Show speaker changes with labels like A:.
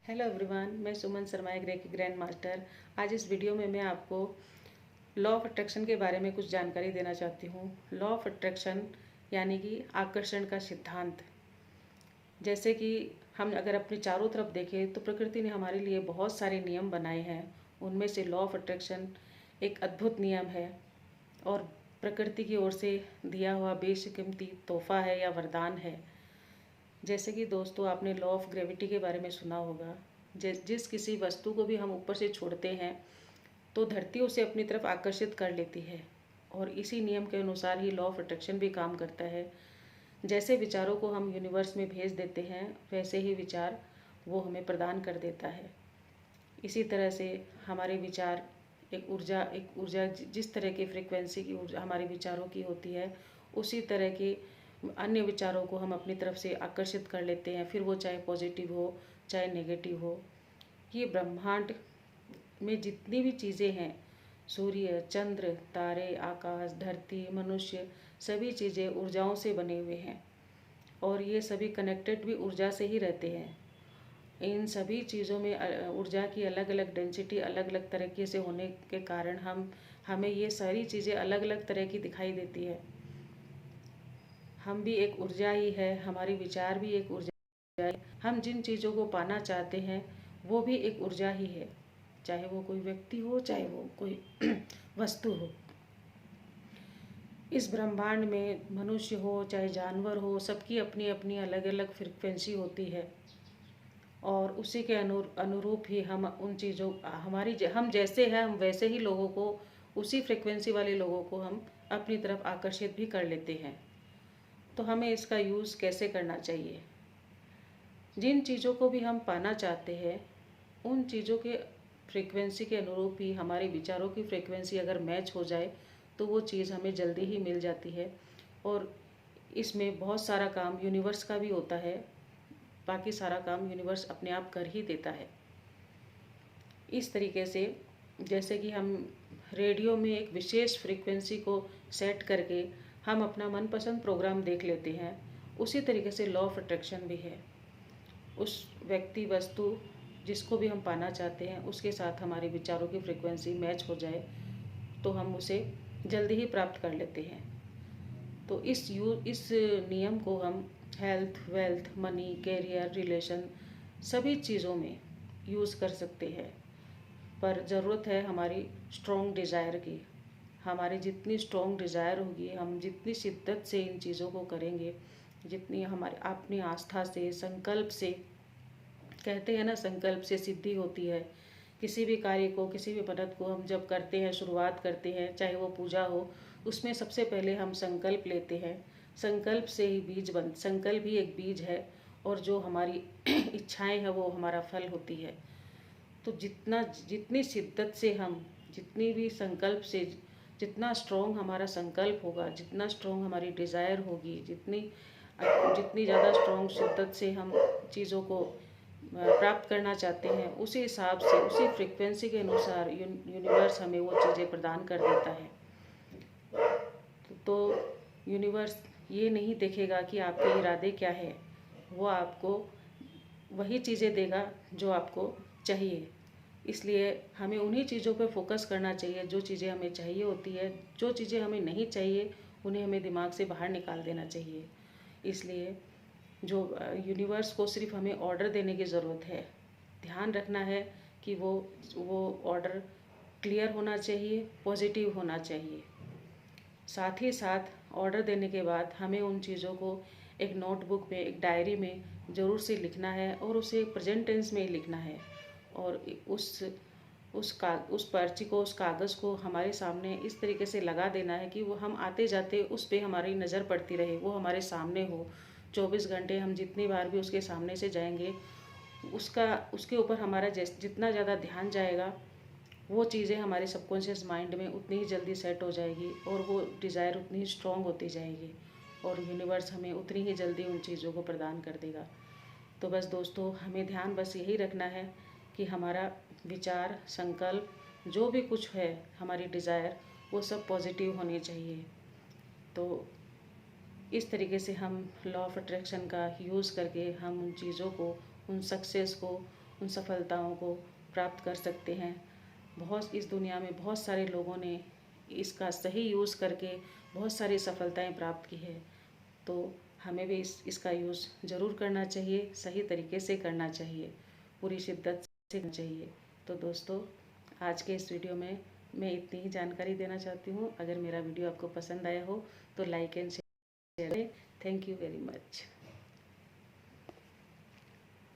A: Hello everyone, मैं सुमन शर्मा एक reiki grand master. आज इस वीडियो में मैं आपको लॉ ऑफ अट्रैक्शन के बारे में कुछ जानकारी देना चाहती हूँ। लॉ ऑफ अट्रैक्शन यानी कि आकर्षण का सिद्धांत। जैसे कि हम अगर अपने चारों तरफ देखें तो प्रकृति ने हमारे लिए बहुत सारे नियम बनाए हैं। उनमें से लॉ ऑफ अट्रैक्शन एक अद्भुत नियम है और प्रकृति की ओर से दिया हुआ बेशकीमती तोहफा है या वरदान है। जैसे कि दोस्तों, आपने लॉ ऑफ ग्रेविटी के बारे में सुना होगा। जिस किसी वस्तु को भी हम ऊपर से छोड़ते हैं तो धरती उसे अपनी तरफ आकर्षित कर लेती है और इसी नियम के अनुसार ही लॉ ऑफ अट्रैक्शन भी काम करता है। जैसे विचारों को हम यूनिवर्स में भेज देते हैं, वैसे ही विचार वो हमें प्रदान कर देता है। इसी तरह से हमारे विचार एक ऊर्जा जिस तरह की फ्रिक्वेंसी की ऊर्जा हमारे विचारों की होती है, उसी तरह के अन्य विचारों को हम अपनी तरफ से आकर्षित कर लेते हैं, फिर वो चाहे पॉजिटिव हो चाहे नेगेटिव हो। ये ब्रह्मांड में जितनी भी चीज़ें हैं, सूर्य, चंद्र, तारे, आकाश, धरती, मनुष्य, सभी चीज़ें ऊर्जाओं से बने हुए हैं और ये सभी कनेक्टेड भी ऊर्जा से ही रहते हैं। इन सभी चीज़ों में ऊर्जा की अलग अलग डेंसिटी अलग अलग तरीके से होने के कारण हमें ये सारी चीज़ें अलग अलग तरह की दिखाई देती है। हम भी एक ऊर्जा ही है, हमारी विचार भी एक ऊर्जा है। हम जिन चीज़ों को पाना चाहते हैं वो भी एक ऊर्जा ही है, चाहे वो कोई व्यक्ति हो चाहे वो कोई वस्तु हो। इस ब्रह्मांड में मनुष्य हो चाहे जानवर हो, सबकी अपनी अपनी अलग अलग फ्रिक्वेंसी होती है और उसी के अनुरूप ही हम उन चीज़ों हम जैसे हैं हम वैसे ही लोगों को, उसी फ्रिक्वेंसी वाले लोगों को हम अपनी तरफ आकर्षित भी कर लेते हैं। तो हमें इसका यूज़ कैसे करना चाहिए? जिन चीज़ों को भी हम पाना चाहते हैं उन चीज़ों के फ्रीक्वेंसी के अनुरूप ही हमारे विचारों की फ्रीक्वेंसी अगर मैच हो जाए तो वो चीज़ हमें जल्दी ही मिल जाती है। और इसमें बहुत सारा काम यूनिवर्स का भी होता है, बाकी सारा काम यूनिवर्स अपने आप कर ही देता है। इस तरीके से जैसे कि हम रेडियो में एक विशेष फ्रीक्वेंसी को सेट करके हम अपना मनपसंद प्रोग्राम देख लेते हैं, उसी तरीके से लॉ ऑफ अट्रैक्शन भी है। उस व्यक्ति वस्तु जिसको भी हम पाना चाहते हैं उसके साथ हमारे विचारों की फ्रीक्वेंसी मैच हो जाए तो हम उसे जल्दी ही प्राप्त कर लेते हैं। तो इस नियम को हम health, wealth, money, career, relation सभी चीज़ों में यूज़ कर सकते हैं। पर ज़रूरत है हमारी स्ट्रॉन्ग डिज़ायर की। हमारी जितनी स्ट्रॉन्ग डिज़ायर होगी, हम जितनी शिद्दत से इन चीज़ों को करेंगे, जितनी हमारे अपनी आस्था से, संकल्प से, कहते हैं ना संकल्प से सिद्धि होती है। किसी भी कार्य को, किसी भी मदद को हम जब करते हैं, शुरुआत करते हैं, चाहे वो पूजा हो, उसमें सबसे पहले हम संकल्प लेते हैं। संकल्प से ही संकल्प ही एक बीज है और जो हमारी इच्छाएं हैं वो हमारा फल होती है। तो जितनी शिद्दत से हम, जितनी भी संकल्प से, जितना स्ट्रॉन्ग हमारा संकल्प होगा, जितना स्ट्रॉन्ग हमारी डिज़ायर होगी, जितनी ज़्यादा स्ट्रॉन्ग शिद्दत से हम चीज़ों को प्राप्त करना चाहते हैं, उसी हिसाब से उसी फ्रीक्वेंसी के अनुसार यूनिवर्स हमें वो चीज़ें प्रदान कर देता है। तो यूनिवर्स ये नहीं देखेगा कि आपके इरादे क्या है, वो आपको वही चीज़ें देगा जो आपको चाहिए। इसलिए हमें उन्हीं चीज़ों पर फोकस करना चाहिए जो चीज़ें हमें चाहिए होती है। जो चीज़ें हमें नहीं चाहिए उन्हें हमें दिमाग से बाहर निकाल देना चाहिए। इसलिए जो यूनिवर्स को सिर्फ हमें ऑर्डर देने की ज़रूरत है। ध्यान रखना है कि वो ऑर्डर क्लियर होना चाहिए, पॉजिटिव होना चाहिए। साथ ही साथ ऑर्डर देने के बाद हमें उन चीज़ों को एक नोटबुक में, एक डायरी में ज़रूर से लिखना है और उसे प्रेजेंट टेंस में ही लिखना है। और उस पर्ची को, उस कागज़ को हमारे सामने इस तरीके से लगा देना है कि वो हम आते जाते उस पर हमारी नज़र पड़ती रहे, वो हमारे सामने हो। 24 घंटे हम जितनी बार भी उसके सामने से जाएंगे, उसके ऊपर हमारा जितना ज़्यादा ध्यान जाएगा, वो चीज़ें हमारे सबकॉन्शियस माइंड में उतनी ही जल्दी सेट हो जाएगी और वो डिज़ायर उतनी ही स्ट्रॉन्ग होती जाएगी और यूनिवर्स हमें उतनी ही जल्दी उन चीज़ों को प्रदान कर देगा। तो बस दोस्तों, हमें ध्यान बस यही रखना है कि हमारा विचार, संकल्प, जो भी कुछ है, हमारी डिज़ायर, वो सब पॉजिटिव होनी चाहिए। तो इस तरीके से हम लॉ ऑफ अट्रैक्शन का यूज़ करके हम उन चीज़ों को, उन सक्सेस को, उन सफलताओं को प्राप्त कर सकते हैं। इस दुनिया में बहुत सारे लोगों ने इसका सही यूज़ करके बहुत सारी सफलताएं प्राप्त की है। तो हमें भी इसका यूज़ ज़रूर करना चाहिए, सही तरीके से करना चाहिए, पूरी शिद्दत से करना चाहिए। तो दोस्तों, आज के इस वीडियो में मैं इतनी ही जानकारी देना चाहती हूँ। अगर मेरा वीडियो आपको पसंद आया हो तो लाइक एंड शेयर करें। Thank you very much.